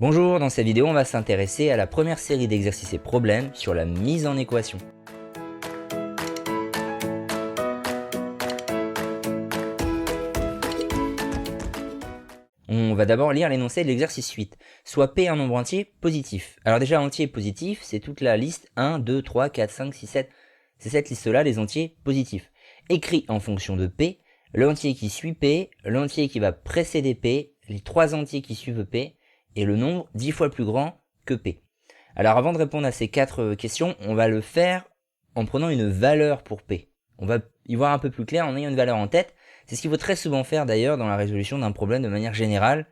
Bonjour, dans cette vidéo on va s'intéresser à la première série d'exercices et problèmes sur la mise en équation. On va d'abord lire l'énoncé de l'exercice 8, soit P un nombre entier positif. Alors déjà entier positif, c'est toute la liste 1, 2, 3, 4, 5, 6, 7. C'est cette liste-là, les entiers positifs. Écrit en fonction de P, l'entier qui suit P, l'entier qui va précéder P, les trois entiers qui suivent P, et le nombre 10 fois plus grand que P. Alors avant de répondre à ces 4 questions, on va le faire en prenant une valeur pour P. On va y voir un peu plus clair en ayant une valeur en tête. C'est ce qu'il faut très souvent faire d'ailleurs dans la résolution d'un problème de manière générale,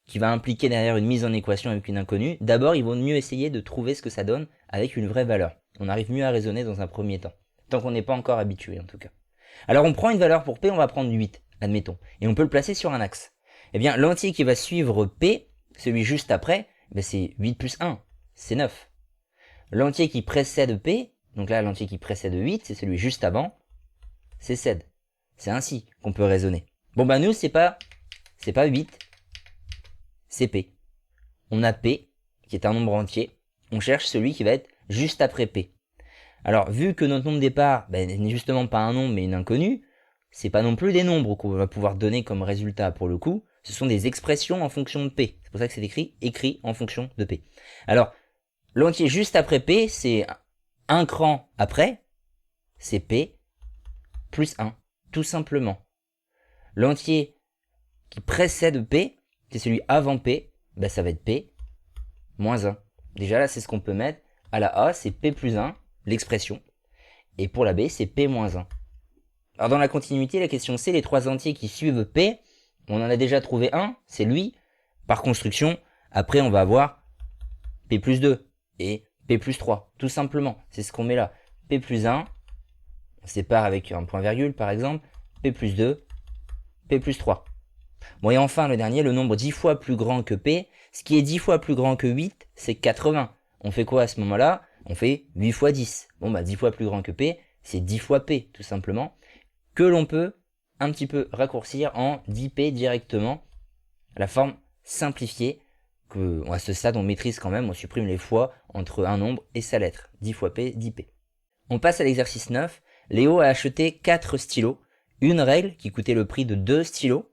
qui va impliquer derrière une mise en équation avec une inconnue. D'abord, il vaut mieux essayer de trouver ce que ça donne avec une vraie valeur. On arrive mieux à raisonner dans un premier temps, tant qu'on n'est pas encore habitué en tout cas. Alors on prend une valeur pour P, on va prendre 8, admettons, et on peut le placer sur un axe. Eh bien, l'entier qui va suivre P, celui juste après, c'est 8 plus 1, c'est 9. L'entier qui précède P, donc là l'entier qui précède 8, c'est celui juste avant, c'est 7. C'est ainsi qu'on peut raisonner. Bon nous c'est pas 8, c'est P. On a P, qui est un nombre entier, on cherche celui qui va être juste après P. Alors vu que notre nombre de départ n'est justement pas un nombre mais une inconnue, c'est pas non plus des nombres qu'on va pouvoir donner comme résultat pour le coup, ce sont des expressions en fonction de P. C'est pour ça que c'est écrit en fonction de P. Alors, l'entier juste après P, c'est un cran après, c'est P plus 1, tout simplement. L'entier qui précède P, c'est celui avant P, ça va être P moins 1. Déjà là, c'est ce qu'on peut mettre. À la A, c'est P plus 1, l'expression. Et pour la B, c'est P moins 1. Alors dans la continuité, la question C, les trois entiers qui suivent P, on en a déjà trouvé un, c'est lui. Par construction, après on va avoir P plus 2 et P plus 3, tout simplement. C'est ce qu'on met là. P plus 1, on sépare avec un point virgule par exemple, P plus 2, P plus 3. Bon et enfin le dernier, le nombre 10 fois plus grand que P, ce qui est 10 fois plus grand que 8, c'est 80. On fait quoi à ce moment-là? On fait 8 fois 10. 10 fois plus grand que P, c'est 10 fois P, tout simplement, que l'on peut un petit peu raccourcir en 10P directement, la forme simplifiée, que à ce stade on maîtrise quand même, on supprime les fois entre un nombre et sa lettre, 10 fois P, 10P. On passe à l'exercice 9, Léo a acheté 4 stylos, une règle qui coûtait le prix de 2 stylos,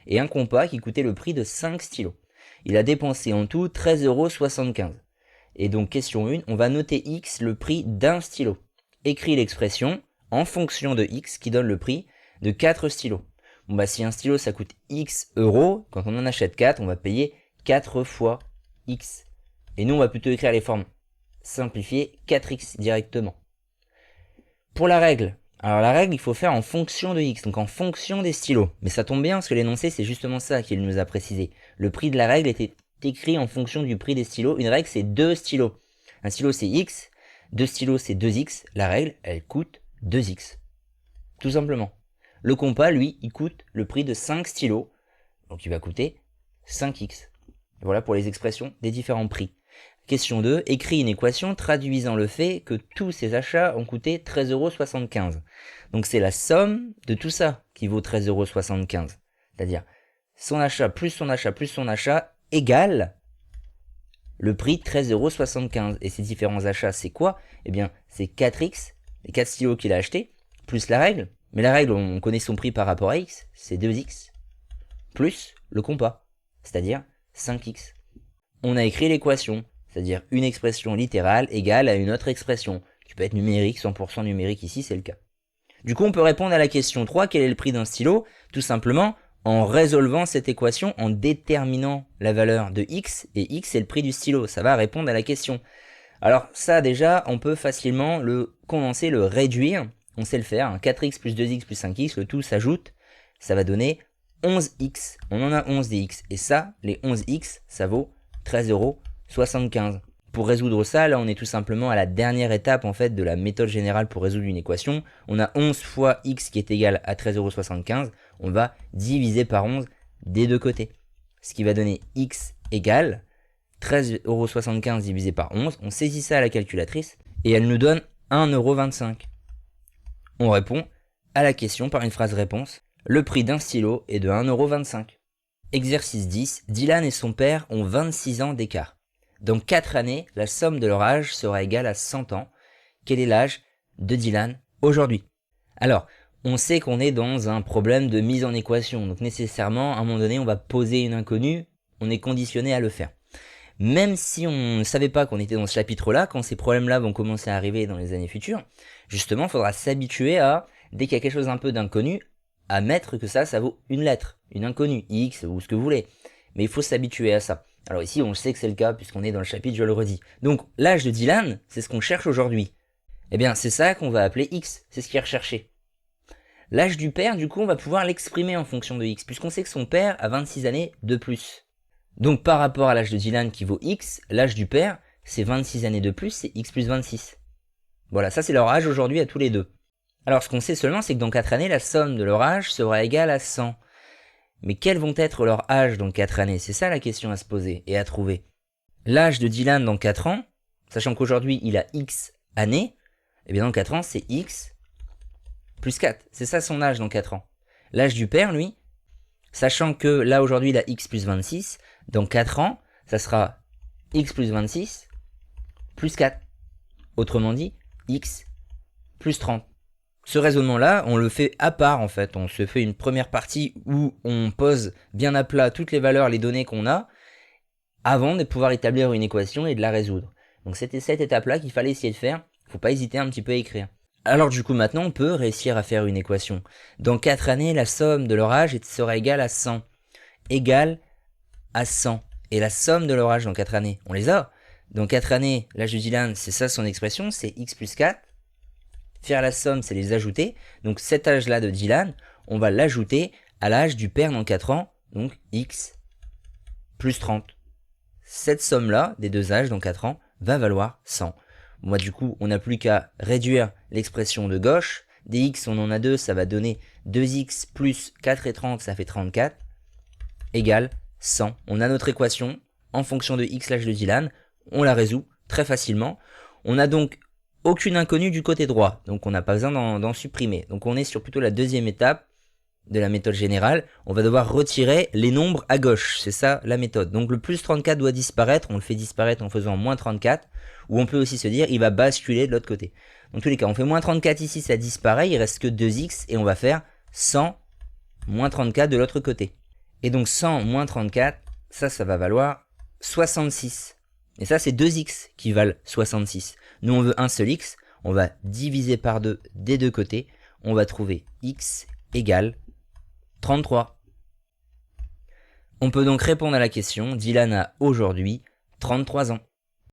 et un compas qui coûtait le prix de 5 stylos. Il a dépensé en tout 13,75 €. Et donc question 1, on va noter X le prix d'un stylo. Écrit l'expression en fonction de X qui donne le prix de 4 stylos. Si un stylo ça coûte X euros, quand on en achète 4, on va payer 4 fois X. Et nous on va plutôt écrire les formes simplifiées 4X directement. Pour la règle, alors la règle il faut faire en fonction de X, donc en fonction des stylos. Mais ça tombe bien parce que l'énoncé c'est justement ça qu'il nous a précisé. Le prix de la règle était écrit en fonction du prix des stylos. Une règle c'est 2 stylos. Un stylo c'est X, 2 stylos c'est 2X. La règle elle coûte 2X. Tout simplement. Le compas, lui, il coûte le prix de 5 stylos, donc il va coûter 5X. Voilà pour les expressions des différents prix. Question 2, écrit une équation traduisant le fait que tous ces achats ont coûté 13,75 €. Donc c'est la somme de tout ça qui vaut 13,75 €. C'est-à-dire son achat plus son achat plus son achat égale le prix 13,75 €. Et ces différents achats, c'est quoi? Eh bien, c'est 4X, les 4 stylos qu'il a achetés, plus la règle. Mais la règle, on connaît son prix par rapport à X, c'est 2X, plus le compas, c'est-à-dire 5X. On a écrit l'équation, c'est-à-dire une expression littérale égale à une autre expression, qui peut être numérique, 100% numérique ici, c'est le cas. Du coup, on peut répondre à la question 3, quel est le prix d'un stylo? Tout simplement en résolvant cette équation, en déterminant la valeur de X, et X c'est le prix du stylo, ça va répondre à la question. Alors ça déjà, on peut facilement le condenser, le réduire. On sait le faire, 4X plus 2X plus 5X, le tout s'ajoute, ça va donner 11X. On en a 11 des X. Et ça, les 11X, ça vaut 13,75 €. Pour résoudre ça, là on est tout simplement à la dernière étape en fait de la méthode générale pour résoudre une équation. On a 11 fois X qui est égal à 13,75 €. On va diviser par 11 des deux côtés. Ce qui va donner X égale 13,75 € divisé par 11. On saisit ça à la calculatrice et elle nous donne 1,25 €. On répond à la question par une phrase réponse. Le prix d'un stylo est de 1,25 €. Exercice 10. Dylan et son père ont 26 ans d'écart. Dans 4 années, la somme de leur âge sera égale à 100 ans. Quel est l'âge de Dylan aujourd'hui? Alors, on sait qu'on est dans un problème de mise en équation. Donc nécessairement, à un moment donné, on va poser une inconnue. On est conditionné à le faire. Même si on ne savait pas qu'on était dans ce chapitre-là, quand ces problèmes-là vont commencer à arriver dans les années futures, justement, il faudra s'habituer à, dès qu'il y a quelque chose un peu d'inconnu, à mettre que ça vaut une lettre, une inconnue, X ou ce que vous voulez. Mais il faut s'habituer à ça. Alors ici, on sait que c'est le cas puisqu'on est dans le chapitre, je le redis. Donc, l'âge de Dylan, c'est ce qu'on cherche aujourd'hui. Eh bien, c'est ça qu'on va appeler X, c'est ce qui est recherché. L'âge du père, du coup, on va pouvoir l'exprimer en fonction de X, puisqu'on sait que son père a 26 années de plus. Donc par rapport à l'âge de Dylan qui vaut X, l'âge du père, c'est 26 années de plus, c'est X plus 26. Voilà, ça c'est leur âge aujourd'hui à tous les deux. Alors ce qu'on sait seulement, c'est que dans 4 années, la somme de leur âge sera égale à 100. Mais quels vont être leurs âges dans 4 années? C'est ça la question à se poser et à trouver. L'âge de Dylan dans 4 ans, sachant qu'aujourd'hui il a X années, et bien dans 4 ans c'est X plus 4. C'est ça son âge dans 4 ans. L'âge du père, lui, sachant que là aujourd'hui il a X plus 26, dans 4 ans, ça sera X plus 26 plus 4. Autrement dit, X plus 30. Ce raisonnement-là, on le fait à part en fait. On se fait une première partie où on pose bien à plat toutes les valeurs, les données qu'on a, avant de pouvoir établir une équation et de la résoudre. Donc c'était cette étape-là qu'il fallait essayer de faire. Faut pas hésiter un petit peu à écrire. Alors du coup maintenant on peut réussir à faire une équation. Dans 4 années, la somme de leur âge sera égale à 100. Égale à 100. Et la somme de leur âge dans 4 années, on les a. Dans 4 années, l'âge de Dylan, c'est ça son expression, c'est X plus 4. Faire la somme, c'est les ajouter. Donc cet âge-là de Dylan, on va l'ajouter à l'âge du père dans 4 ans, donc X plus 30. Cette somme-là, des deux âges dans 4 ans, va valoir 100. Moi du coup, on n'a plus qu'à réduire l'expression de gauche. Des X, on en a 2, ça va donner 2X plus 4 et 30, ça fait 34, égale 100. On a notre équation en fonction de X l'âge de Dylan, on la résout très facilement. On n'a donc aucune inconnue du côté droit, donc on n'a pas besoin d'en supprimer. Donc on est sur plutôt la deuxième étape de la méthode générale. On va devoir retirer les nombres à gauche, c'est ça la méthode. Donc le plus 34 doit disparaître, on le fait disparaître en faisant moins 34, ou on peut aussi se dire il va basculer de l'autre côté. Dans tous les cas, on fait moins 34 ici, ça disparaît, il reste que 2x, et on va faire 100 moins 34 de l'autre côté. Et donc 100 moins 34, ça va valoir 66. Et ça, c'est 2x qui valent 66. Nous, on veut un seul x, on va diviser par 2 des deux côtés, on va trouver x égale 33. On peut donc répondre à la question, Dylan a aujourd'hui 33 ans.